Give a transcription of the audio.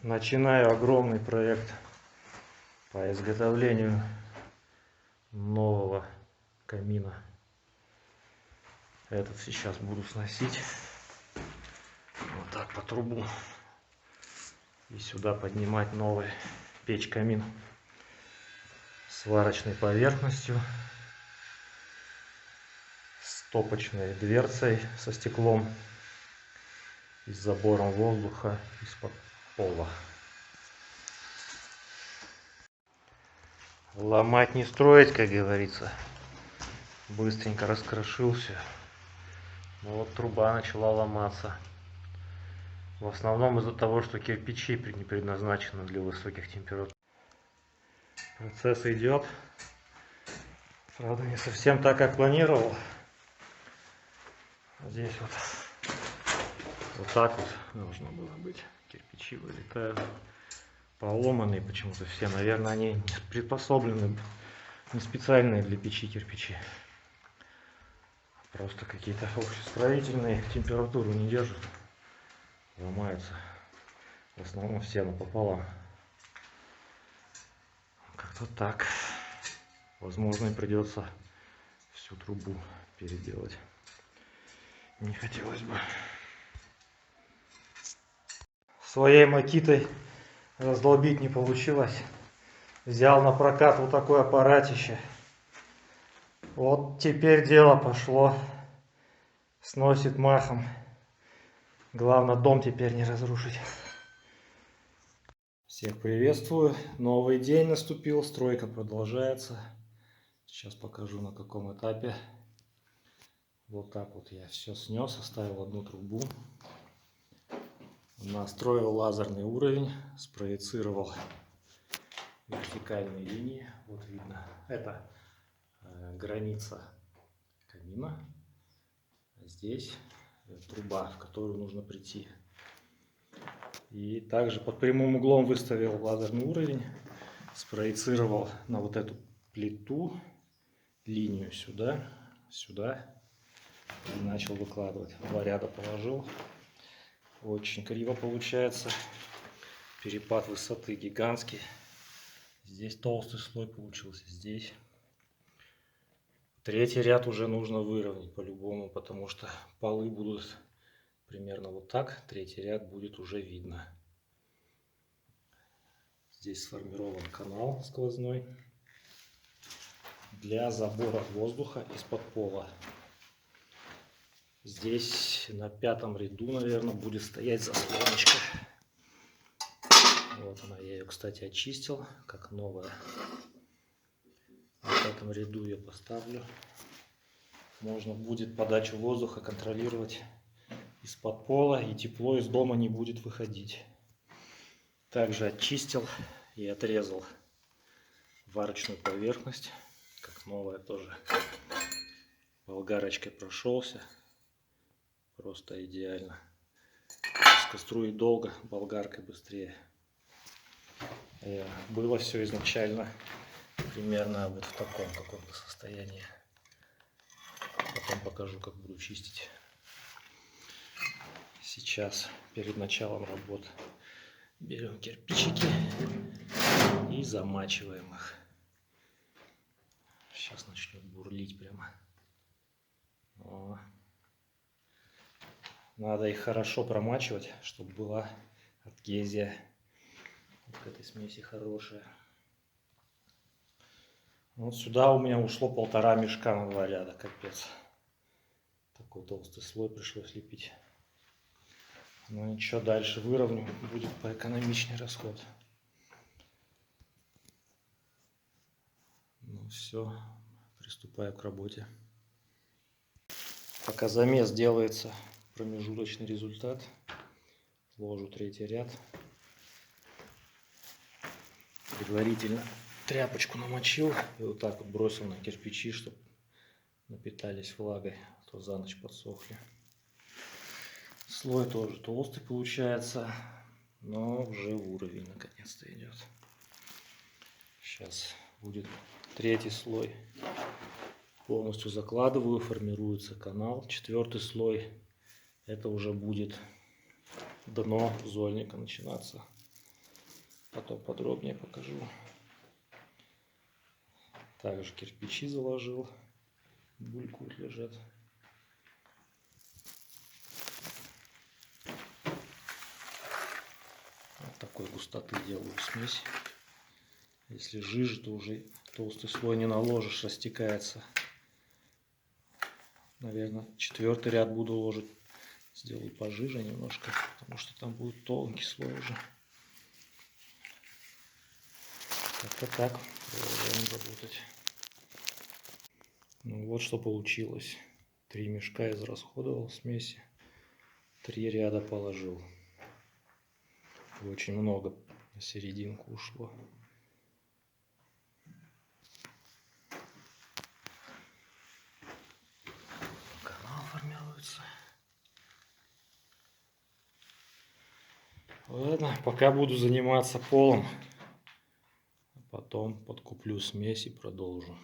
Начинаю огромный проект по изготовлению нового камина. Этот сейчас буду сносить вот так по трубу и сюда поднимать новый печь-камин с сварочной поверхностью, с топочной дверцей со стеклом и с забором воздуха из-под пола. Ломать не строить, как говорится. Быстренько раскрошился. Но вот труба начала ломаться. В основном из-за того, что кирпичи не предназначены для высоких температур. Процесс идет. Правда, не совсем так, как планировал. Здесь вот так вот должно было быть. Кирпичи вылетают. Поломанные почему-то все. Наверное, они не приспособлены, не специальные для печи кирпичи. Просто какие-то общестроительные, температуру не держат. Ломаются. В основном все напополам. Как-то так. Возможно, и придется всю трубу переделать. Не хотелось бы. Своей макитой раздолбить не получилось. Взял на прокат вот такое аппаратище. Вот теперь дело пошло. Сносит махом. Главное, дом теперь не разрушить. Всех приветствую. Новый день наступил. Стройка продолжается. Сейчас покажу, на каком этапе. Вот так вот я все снес. Оставил одну трубу. Настроил лазерный уровень. Спроецировал вертикальные линии. Вот видно. Это граница камина. Здесь труба, в которую нужно прийти. И также под прямым углом выставил лазерный уровень, спроецировал на вот эту плиту линию сюда, сюда и начал выкладывать. Два ряда положил. Очень криво получается. Перепад высоты гигантский. Здесь толстый слой получился, здесь. Третий ряд уже нужно выровнять по-любому, потому что полы будут примерно вот так. Третий ряд будет уже видно. Здесь сформирован канал сквозной для забора воздуха из-под пола. Здесь на пятом ряду, наверное, будет стоять заслоночка. Вот она, я ее, кстати, очистил, как новая. На пятом ряду я поставлю. Можно будет подачу воздуха контролировать из-под пола, и тепло из дома не будет выходить. Также очистил и отрезал варочную поверхность, как новая тоже. Болгарочкой прошелся, просто идеально. Скоструить долго, болгаркой быстрее. Было все изначально примерно вот в таком каком-то состоянии. Потом покажу, как буду чистить. Сейчас перед началом работы берем кирпичики и замачиваем их. Сейчас начнет бурлить прямо. О. Надо их хорошо промачивать, чтобы была адгезия к этой смеси хорошая. Вот сюда у меня ушло 1,5 мешка на 2 ряда, капец. Такой толстый слой пришлось лепить. Но ничего, дальше выровню, будет поэкономичнее расход. Ну все, приступаю к работе. Пока замес делается, промежуточный результат. Ложу третий ряд. Предварительно тряпочку намочил и вот так вот бросил на кирпичи, чтобы напитались влагой, а то за ночь подсохли. Слой тоже толстый получается, но уже в уровень наконец-то идет. Сейчас будет третий слой. Полностью закладываю, формируется канал. Четвертый слой, это уже будет дно зольника начинаться. потом подробнее покажу. Также кирпичи заложил, булькают, лежат. Вот такой густоты делаю смесь. Если жижа, то уже толстый слой не наложишь, растекается. Наверное, 4-й ряд буду ложить. Сделаю пожиже немножко, потому что там будет тонкий слой уже. Как-то так. Продолжаем работать. Ну вот что получилось. 3 мешка израсходовал смеси. 3 ряда положил. И очень много на серединку ушло. Канал формируется. Ладно, пока буду заниматься полом. Потом подкуплю смесь и продолжу.